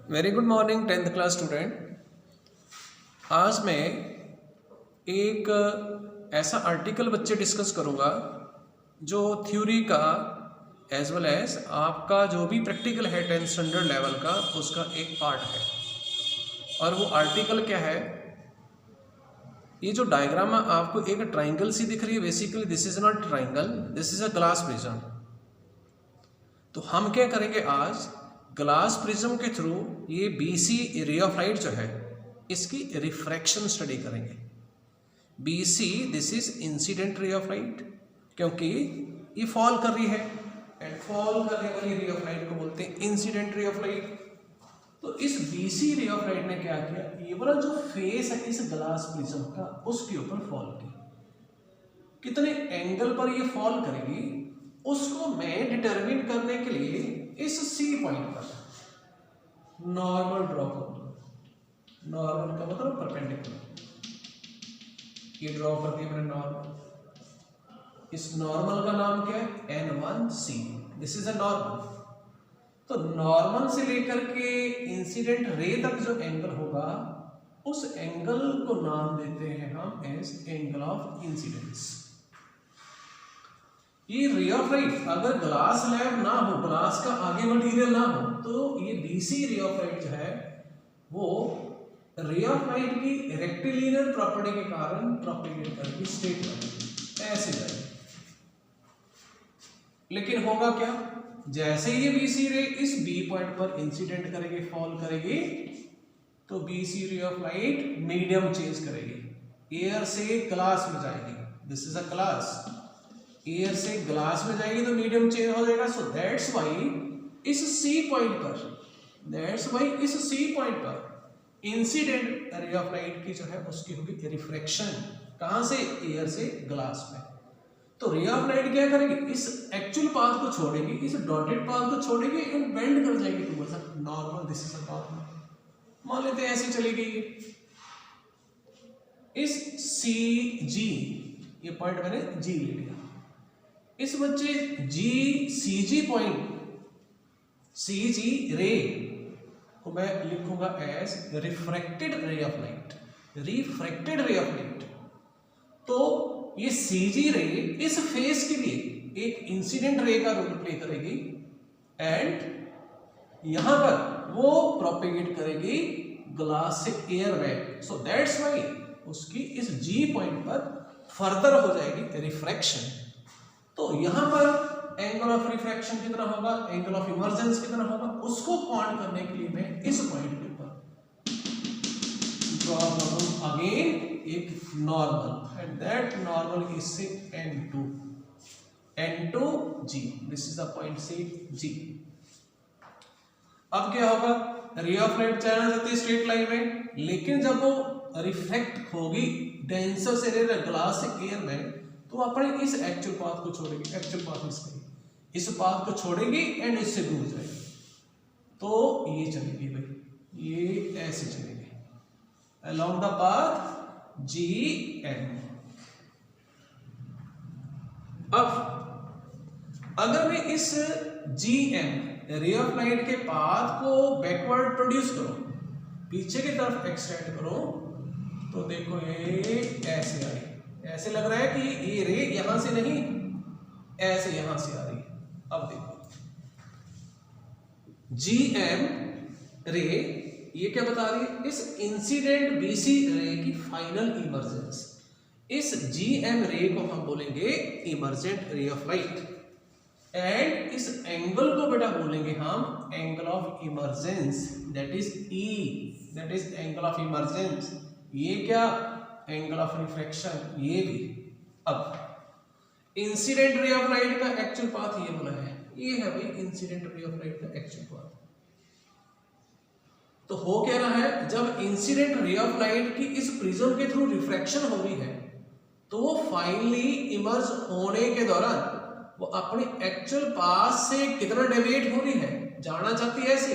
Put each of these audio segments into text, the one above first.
Very good morning 10th class student. आज मैं एक ऐसा आर्टिकल बच्चे डिस्कस करूँगा जो थ्योरी का एज वेल एज आपका जो भी प्रैक्टिकल है 10th स्टैंडर्ड लेवल का उसका एक पार्ट है। और वो आर्टिकल क्या है, ये जो डायग्राम है आपको एक ट्राइंगल सी दिख रही है। Basically this is not triangle, this is a glass prism. तो हम क्या करेंगे आज, ग्लास प्रिज्म के थ्रू ये बीसी रे ऑफ लाइट जो है इसकी रिफ्रैक्शन स्टडी करेंगे। BC this is incident ray of light, क्योंकि ये फॉल कर रही है एंड फॉल करने वाली रे ऑफ लाइट को बोलते हैं इंसिडेंट रे ऑफ लाइट। तो इस बीसी रे ऑफ लाइट ने क्या किया, ये वाला जो फेस है इस ग्लास प्रिज्म का उसके ऊपर फॉल किया। कितने एंगल पर ये फॉल करेगी उसको मैं डिटरमिन करने के लिए इस सी पॉइंट पर नॉर्मल ड्रॉ करूंगा। नॉर्मल का मतलब परपेंडिकुलर, ये ड्रॉ कर दिया मैंने नॉर्मल। इस नॉर्मल का नाम क्या है, N1C। This is a normal. तो नॉर्मल से लेकर के इंसिडेंट रे तक जो एंगल होगा उस एंगल को नाम देते हैं हम एज एंगल ऑफ इंसिडेंस। ये रे ऑफ लाइट अगर ग्लास लैब ना हो, ग्लास का आगे मटेरियल ना हो, तो ये बीसी रे ऑफ लाइट जो है वो रे ऑफ लाइट की रेक्टिलिनियर प्रॉपर्टी के कारण प्रोपेगेट करके स्ट्रेट लाइन ऐसे जाएगी। लेकिन होगा क्या, जैसे ये बीसी रे इस बी पॉइंट पर इंसिडेंट करेगी, फॉल करेगी, तो बीसी रे ऑफ लाइट मीडियम चेंज करेगी, एयर से ग्लास में जाएगी। This is a glass, air से ग्लास में जाएगी तो मीडियम चेंज हो जाएगा। सो दैट्स वाई इस सी पॉइंट पर इंसिडेंट रे ऑफ लाइट की जो है उसकी होगी रिफ्रैक्शन। कहां से, एयर से ग्लास में। तो रे ऑफ लाइट क्या करेगी, इस एक्चुअल पाथ को छोड़ेगी, इस डॉटेड पाथ को छोड़ेगी एंड बेंड कर जाएगी towards normal. This is a normal. मान लेते हैं ऐसे चली गई इस सी जी, ये पॉइंट मैंने जी ले लिया। इस बच्चे जी सी जी पॉइंट, सी जी रे को मैं लिखूंगा as refracted ray of light. Refracted ray of light. तो ये सी जी रे इस फेस के लिए एक इंसिडेंट रे का रोल प्ले करेगी एंड यहां पर वो प्रोपेगेट करेगी ग्लास से एयर में। सो दैट्स वाई उसकी इस जी पॉइंट पर फर्दर हो जाएगी रिफ्रैक्शन। तो यहां पर एंगल ऑफ रिफ्रैक्शन कितना होगा, एंगल ऑफ इमर्जेंस कितना होगा, उसको काउंट करने के लिए मैं इस पॉइंट के ऊपर ड्रॉ करूं अगेन एक normal and that normal is से N2G। This is the point से G। अब क्या होगा, रे ऑफ लाइट जाना जाती है स्ट्रेट लाइन में, लेकिन जब वो रिफ्लेक्ट होगी डेंसर से एयर ग्लास से एयर में, तो अपने इस एक्चुअल पाथ को छोड़ेगी। एक्चुअल पाथ इस पाथ को छोड़ेगी एंड इससे दूर जाएगी। तो ये चलेगी भाई, ये ऐसे चलेगी अलोंग द पाथ GN। अब अगर मैं इस GN रे ऑफ लाइट के पाथ को बैकवर्ड प्रोड्यूस करूं, पीछे की तरफ एक्सटेंड करूं, तो देखो ये ऐसे आई। ऐसे लग रहा है कि ये रे यहां से नहीं, ऐसे यहां से आ रही है। अब देखो GM रे ये क्या बता रही है, इस इंसिडेंट बीसी रे की फाइनल इमर्जेंस। इस GM रे को हम बोलेंगे इमर्जेंट रे ऑफ लाइट एंड इस एंगल को बेटा बोलेंगे हम angle of emergence, that is E, that is angle of emergence. ये क्या, एंगल ऑफ रिफ्रैक्शन, ये भी। अब इंसिडेंट रे ऑफ लाइट का एक्चुअल पाथ ये बोला है, ये है भाई इंसिडेंट रे ऑफ लाइट का एक्चुअल पाथ। तो हो क्या रहा है, जब इंसिडेंट रे ऑफ लाइट की इस प्रिज्म के थ्रू रिफ्रैक्शन हो रही है, तो वो फाइनली इमर्ज होने के दौरान वो अपने एक्चुअल पाथ से कितना डेविएट हो रही है, जाना चाहती है ऐसे,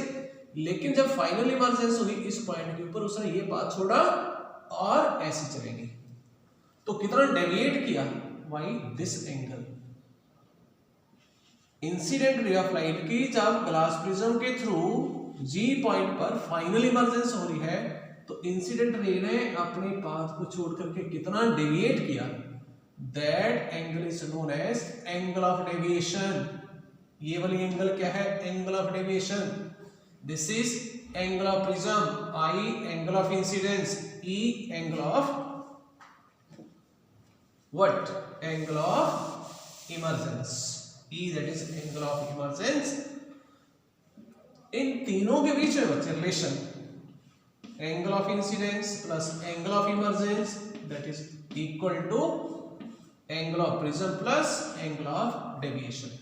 लेकिन जब फाइनल इमर्जेंस हुई इस पॉइंट के ऊपर, उसने ये पाथ छोड़ा और ऐसे चलेगी। तो कितना डेविएट किया, why this angle. Incident ray of light की जब ग्लास प्रिज्म के थ्रू जी पॉइंट पर फाइनल इमर्जेंस हो रही है, तो इंसिडेंट रे ने अपने पाथ को छोड़ करके कितना डेविएट किया, that angle is known as angle of deviation. ये वाली एंगल क्या है, angle of deviation. This is angle of prism, i angle of incidence, e angle of what, angle of emergence, E that is angle of emergence। इन तीनों के बीच में बच्चे relation angle of incidence plus angle of emergence that is equal to angle of prism plus angle of deviation.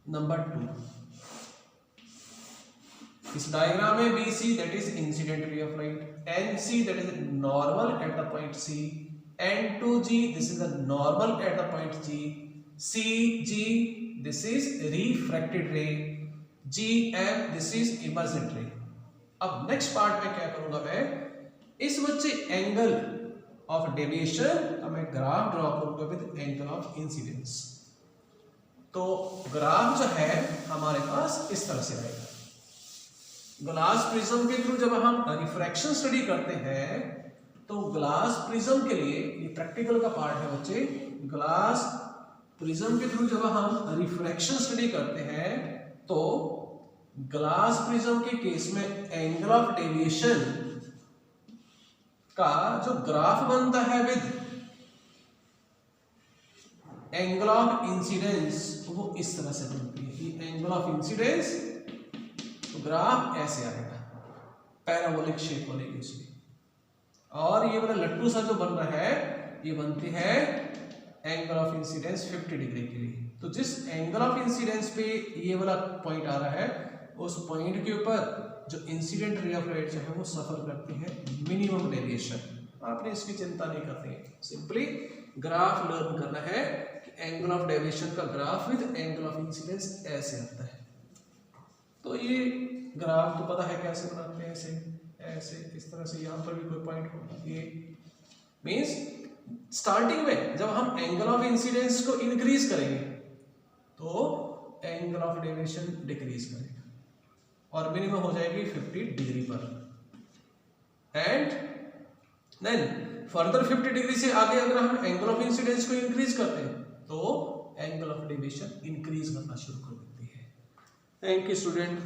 Number 2, इस diagram में BC that is incident ray of light, NC that is normal at the point C, N2G this is the normal at the point G, CG this is refracted ray, GM this is emergent ray। अब next part में क्या करूंगा मैं, इस बच्चे angle of deviation का मैं graph draw करूंगा विद एंगल ऑफ इंसिडेंस। तो ग्राफ जो है हमारे पास इस तरह से रहेगा। ग्लास प्रिज्म के थ्रू जब हम रिफ्रैक्शन स्टडी करते हैं तो ग्लास प्रिज्म के लिए, ये प्रैक्टिकल का पार्ट है बच्चे, ग्लास प्रिज्म के थ्रू जब हम रिफ्रैक्शन स्टडी करते हैं तो ग्लास प्रिज्म के केस में एंगल ऑफ डेविएशन का जो ग्राफ बनता है विद एंगल ऑफ इंसिडेंस वो इस तरह से बनती है। ये एंगल ऑफ इंसिडेंस तो ग्राफ ऐसे आएगा पैराबोलिक शेप वाले केस में, और ये वाला लट्टू सा जो बन रहा है ये बनती है एंगल ऑफ इंसिडेंस 50 डिग्री के लिए। तो जिस एंगल ऑफ इंसिडेंस पे ये वाला पॉइंट आ रहा है उस पॉइंट के ऊपर जो इंसिडेंट रे ऑफ लाइट जो है वो सफर करती है मिनिमम डेविएशन। आपने इसकी चिंता नहीं करनी है, सिंपली ग्राफ लर्न करना है कि एंगल ऑफ डेविएशन का graph with angle of incidence ऐसे आता है। तो ये ग्राफ तो पता है कैसे बनाते हैं, ऐसे ऐसे इस तरह से, यहाँ पर भी कोई पॉइंट होगा। ये मींस स्टार्टिंग में जब हम एंगल ऑफ इंसिडेंस को इंक्रीज करेंगे तो एंगल ऑफ डेविएशन डिक्रीज करेगा और मिनिमम हो जाएगी 50 डिग्री पर, एंड देन फर्दर 50 डिग्री से आगे अगर हम एंगल ऑफ इंसिडेंस को इंक्रीज करते हैं तो एंगल ऑफ डेविएशन इंक्रीज करना शुरू कर देती है। Thank you student.